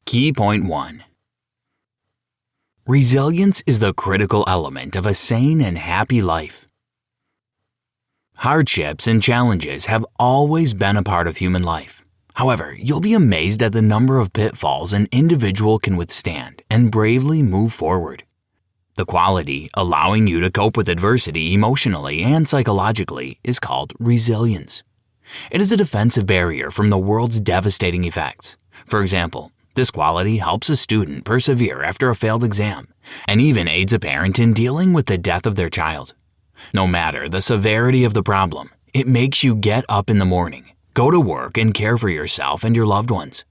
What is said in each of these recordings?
Key point 1. Resilience is the critical element of a sane and happy life. Hardships and challenges have always been a part of human life. However, you'll be amazed at the number of pitfalls an individual can withstand and bravely move forward. The quality allowing you to cope with adversity emotionally and psychologically is called resilience. It is a defensive barrier from the world's devastating effects. For example, this quality helps a student persevere after a failed exam and even aids a parent in dealing with the death of their child. No matter the severity of the problem, it makes you get up in the morning, go to work, and care for yourself and your loved ones.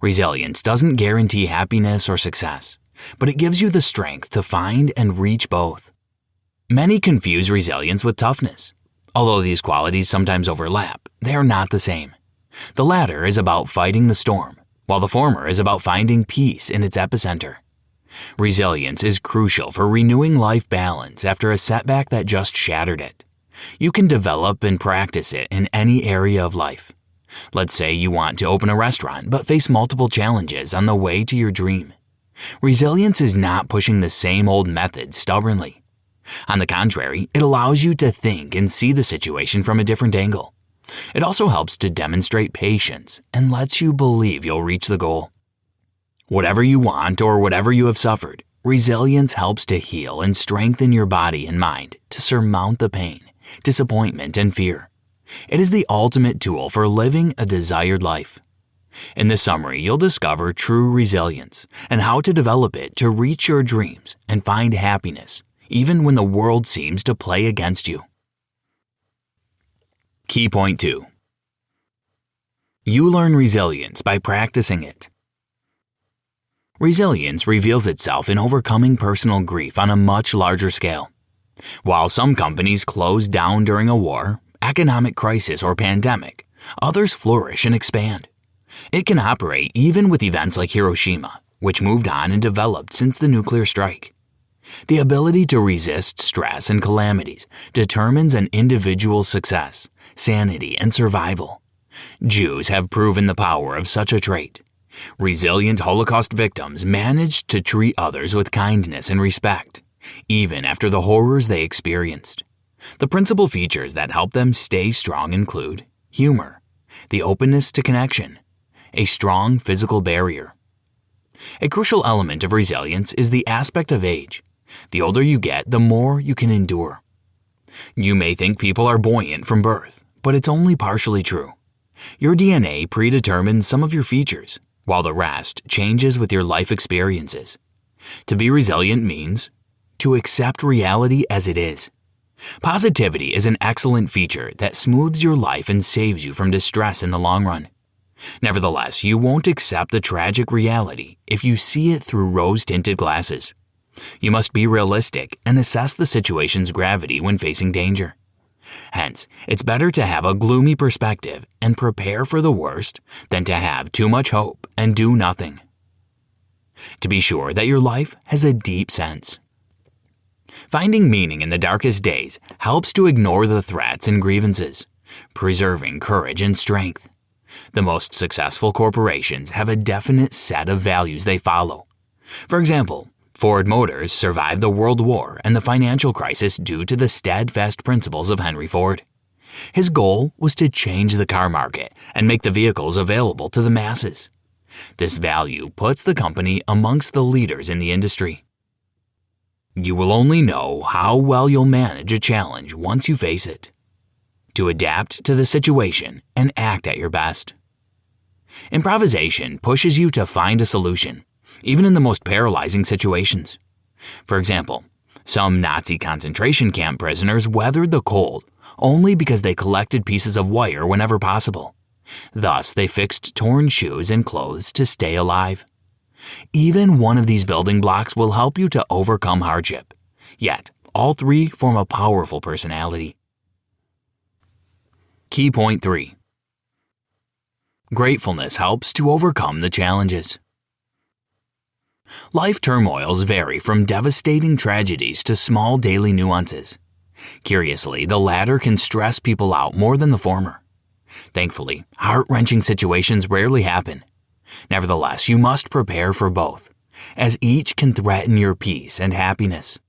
Resilience doesn't guarantee happiness or success, but it gives you the strength to find and reach both. Many confuse resilience with toughness. Although these qualities sometimes overlap, they are not the same. The latter is about fighting the storm, while the former is about finding peace in its epicenter. Resilience is crucial for renewing life balance after a setback that just shattered it. You can develop and practice it in any area of life. Let's say you want to open a restaurant but face multiple challenges on the way to your dream. Resilience is not pushing the same old methods stubbornly. On the contrary, it allows you to think and see the situation from a different angle. It also helps to demonstrate patience and lets you believe you'll reach the goal. Whatever you want or whatever you have suffered, resilience helps to heal and strengthen your body and mind to surmount the pain, disappointment, and fear. It is the ultimate tool for living a desired life. In this summary, you'll discover true resilience and how to develop it to reach your dreams and find happiness, even when the world seems to play against you. Key point 2. You learn resilience by practicing it. Resilience reveals itself in overcoming personal grief on a much larger scale. While some companies close down during a war, economic crisis, or pandemic, others flourish and expand. It can operate even with events like Hiroshima, which moved on and developed since the nuclear strike. The ability to resist stress and calamities determines an individual's success, sanity, and survival. Jews have proven the power of such a trait. Resilient Holocaust victims managed to treat others with kindness and respect, even after the horrors they experienced. The principal features that help them stay strong include humor, the openness to connection, a strong physical barrier. A crucial element of resilience is the aspect of age. The older you get, the more you can endure. You may think people are buoyant from birth, but it's only partially true. Your DNA predetermines some of your features, while the rest changes with your life experiences. To be resilient means to accept reality as it is. Positivity is an excellent feature that smooths your life and saves you from distress in the long run. Nevertheless, you won't accept the tragic reality if you see it through rose-tinted glasses. You must be realistic and assess the situation's gravity when facing danger. Hence, it's better to have a gloomy perspective and prepare for the worst than to have too much hope and do nothing. To be sure that your life has a deep sense. Finding meaning in the darkest days helps to ignore the threats and grievances, preserving courage and strength. The most successful corporations have a definite set of values they follow. For example, Ford Motors survived the World War and the financial crisis due to the steadfast principles of Henry Ford. His goal was to change the car market and make the vehicles available to the masses. This value puts the company amongst the leaders in the industry. You will only know how well you'll manage a challenge once you face it. To adapt to the situation and act at your best. Improvisation pushes you to find a solution, even in the most paralyzing situations. For example, some Nazi concentration camp prisoners weathered the cold only because they collected pieces of wire whenever possible. Thus, they fixed torn shoes and clothes to stay alive. Even one of these building blocks will help you to overcome hardship. Yet, all three form a powerful personality. Key point 3. Gratefulness helps to overcome the challenges. Life turmoils vary from devastating tragedies to small daily nuances. Curiously, the latter can stress people out more than the former. Thankfully, heart-wrenching situations rarely happen. Nevertheless, you must prepare for both, as each can threaten your peace and happiness.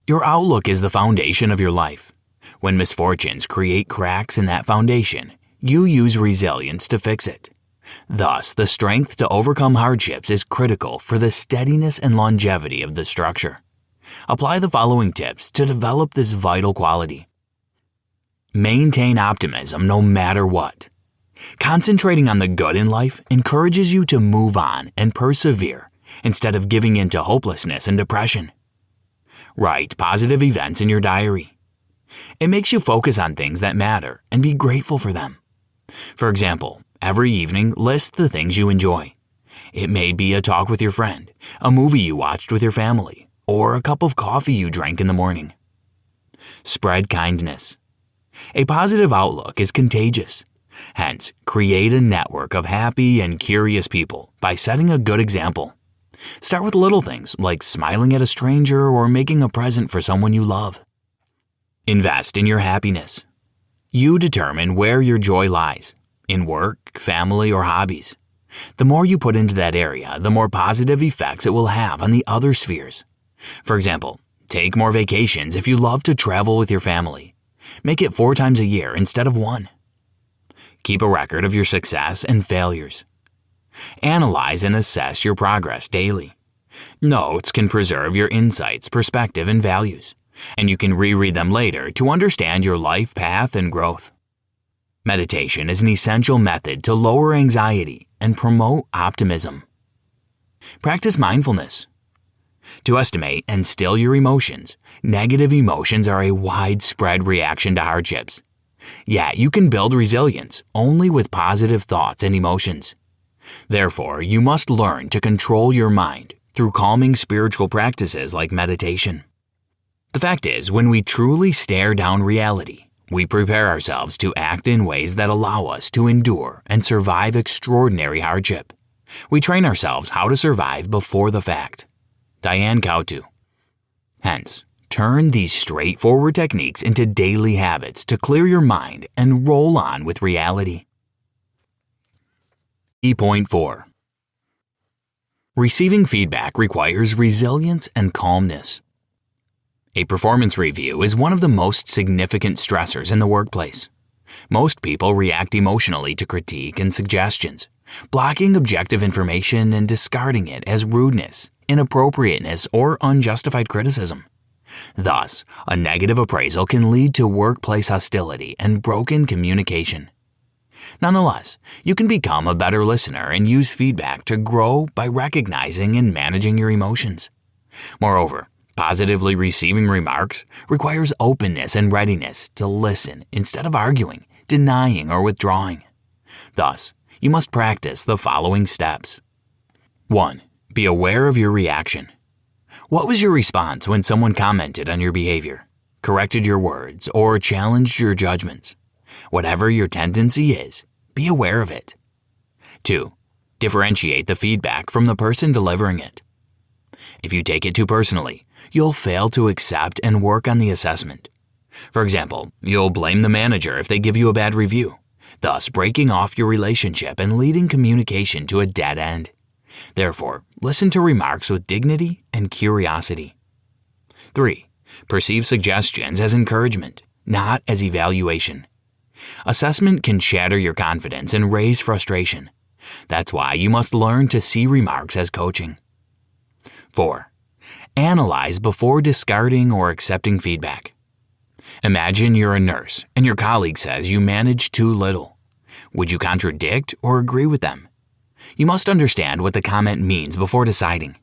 Your outlook is the foundation of your life. When misfortunes create cracks in that foundation, you use resilience to fix it. Thus, the strength to overcome hardships is critical for the steadiness and longevity of the structure. Apply the following tips to develop this vital quality. Maintain optimism no matter what. Concentrating on the good in life encourages you to move on and persevere instead of giving in to hopelessness and depression. Write positive events in your diary. It makes you focus on things that matter and be grateful for them. For example, every evening list the things you enjoy. It may be a talk with your friend, a movie you watched with your family, or a cup of coffee you drank in the morning. Spread kindness. A positive outlook is contagious. Hence, create a network of happy and curious people by setting a good example. Start with little things like smiling at a stranger or making a present for someone you love. Invest in your happiness. You determine where your joy lies, in work, family, or hobbies. The more you put into that area, the more positive effects it will have on the other spheres. For example, take more vacations if you love to travel with your family. Make it 4 times a year instead of 1. Keep a record of your success and failures. Analyze and assess your progress daily. Notes can preserve your insights, perspective, and values, and you can reread them later to understand your life path and growth. Meditation is an essential method to lower anxiety and promote optimism. Practice mindfulness. To estimate and still your emotions, negative emotions are a widespread reaction to hardships. Yet you can build resilience only with positive thoughts and emotions. Therefore, you must learn to control your mind through calming spiritual practices like meditation. The fact is, when we truly stare down reality, we prepare ourselves to act in ways that allow us to endure and survive extraordinary hardship. We train ourselves how to survive before the fact. Diane Kautu. Hence, turn these straightforward techniques into daily habits to clear your mind and roll on with reality. Key point 4. Receiving feedback requires resilience and calmness. A performance review is one of the most significant stressors in the workplace. Most people react emotionally to critique and suggestions, blocking objective information and discarding it as rudeness, inappropriateness, or unjustified criticism. Thus, a negative appraisal can lead to workplace hostility and broken communication. Nonetheless, you can become a better listener and use feedback to grow by recognizing and managing your emotions. Moreover, positively receiving remarks requires openness and readiness to listen instead of arguing, denying, or withdrawing. Thus, you must practice the following steps. 1. Be aware of your reaction. What was your response when someone commented on your behavior, corrected your words, or challenged your judgments? Whatever your tendency is, be aware of it. 2. Differentiate the feedback from the person delivering it. If you take it too personally, you'll fail to accept and work on the assessment. For example, you'll blame the manager if they give you a bad review, thus breaking off your relationship and leading communication to a dead end. Therefore, listen to remarks with dignity and curiosity. 3. Perceive suggestions as encouragement, not as evaluation. Assessment can shatter your confidence and raise frustration. That's why you must learn to see remarks as coaching. 4. Analyze before discarding or accepting feedback. Imagine you're a nurse and your colleague says you manage too little. Would you contradict or agree with them? You must understand what the comment means before deciding.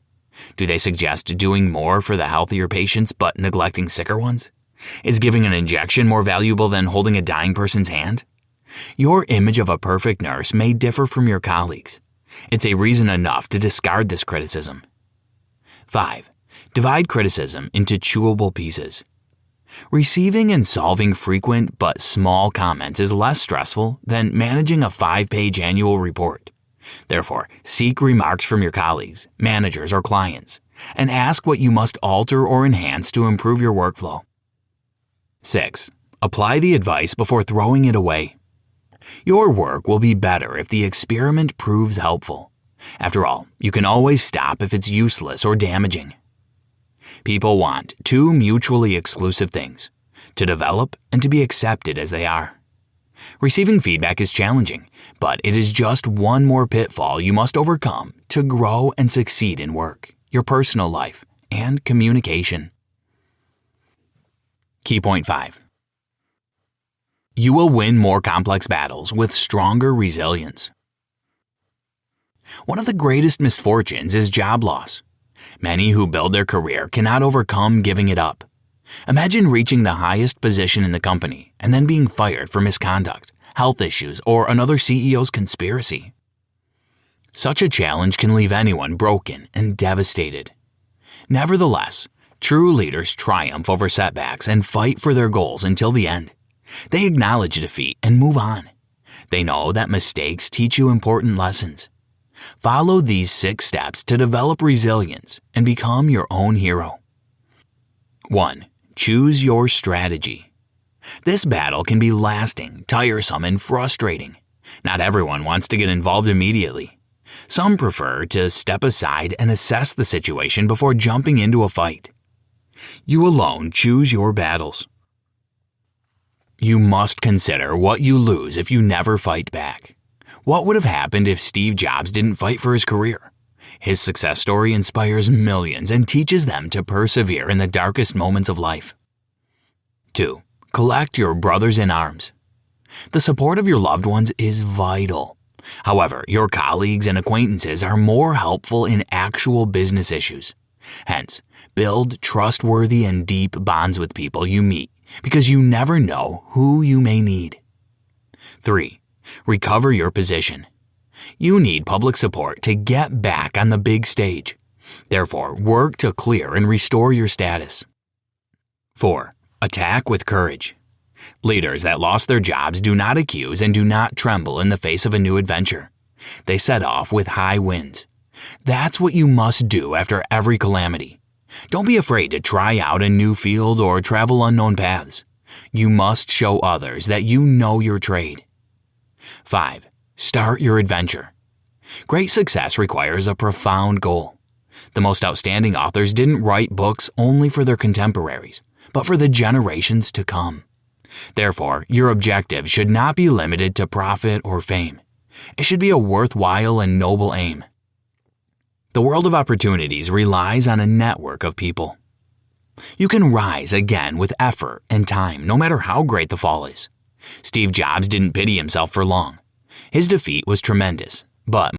Do they suggest doing more for the healthier patients but neglecting sicker ones? Is giving an injection more valuable than holding a dying person's hand? Your image of a perfect nurse may differ from your colleagues. It's a reason enough to discard this criticism. 5. Divide criticism into chewable pieces. Receiving and solving frequent but small comments is less stressful than managing a 5-page annual report. Therefore, seek remarks from your colleagues, managers, or clients, and ask what you must alter or enhance to improve your workflow. 6. Apply the advice before throwing it away. Your work will be better if the experiment proves helpful. After all, you can always stop if it's useless or damaging. People want two mutually exclusive things: to develop and to be accepted as they are. Receiving feedback is challenging, but it is just one more pitfall you must overcome to grow and succeed in work, your personal life, and communication. Key point 5. You will win more complex battles with stronger resilience. One of the greatest misfortunes is job loss. Many who build their career cannot overcome giving it up. Imagine reaching the highest position in the company and then being fired for misconduct, health issues, or another CEO's conspiracy. Such a challenge can leave anyone broken and devastated. Nevertheless, true leaders triumph over setbacks and fight for their goals until the end. They acknowledge defeat and move on. They know that mistakes teach you important lessons. Follow these 6 steps to develop resilience and become your own hero. 1. Choose your strategy. This battle can be lasting, tiresome, and frustrating. Not everyone wants to get involved immediately. Some prefer to step aside and assess the situation before jumping into a fight. You alone choose your battles. You must consider what you lose if you never fight back. What would have happened if Steve Jobs didn't fight for his career? His success story inspires millions and teaches them to persevere in the darkest moments of life. 2. Collect your brothers in arms. The support of your loved ones is vital. However, your colleagues and acquaintances are more helpful in actual business issues. Hence, build trustworthy and deep bonds with people you meet because you never know who you may need. 3. Recover your position. You need public support to get back on the big stage. Therefore, work to clear and restore your status. 4. Attack with courage. Leaders that lost their jobs do not accuse and do not tremble in the face of a new adventure. They set off with high winds. That's what you must do after every calamity. Don't be afraid to try out a new field or travel unknown paths. You must show others that you know your trade. 5. Start your adventure. Great success requires a profound goal. The most outstanding authors didn't write books only for their contemporaries, but for the generations to come. Therefore, your objective should not be limited to profit or fame. It should be a worthwhile and noble aim. The world of opportunities relies on a network of people. You can rise again with effort and time, no matter how great the fall is. Steve Jobs didn't pity himself for long. His defeat was tremendous, but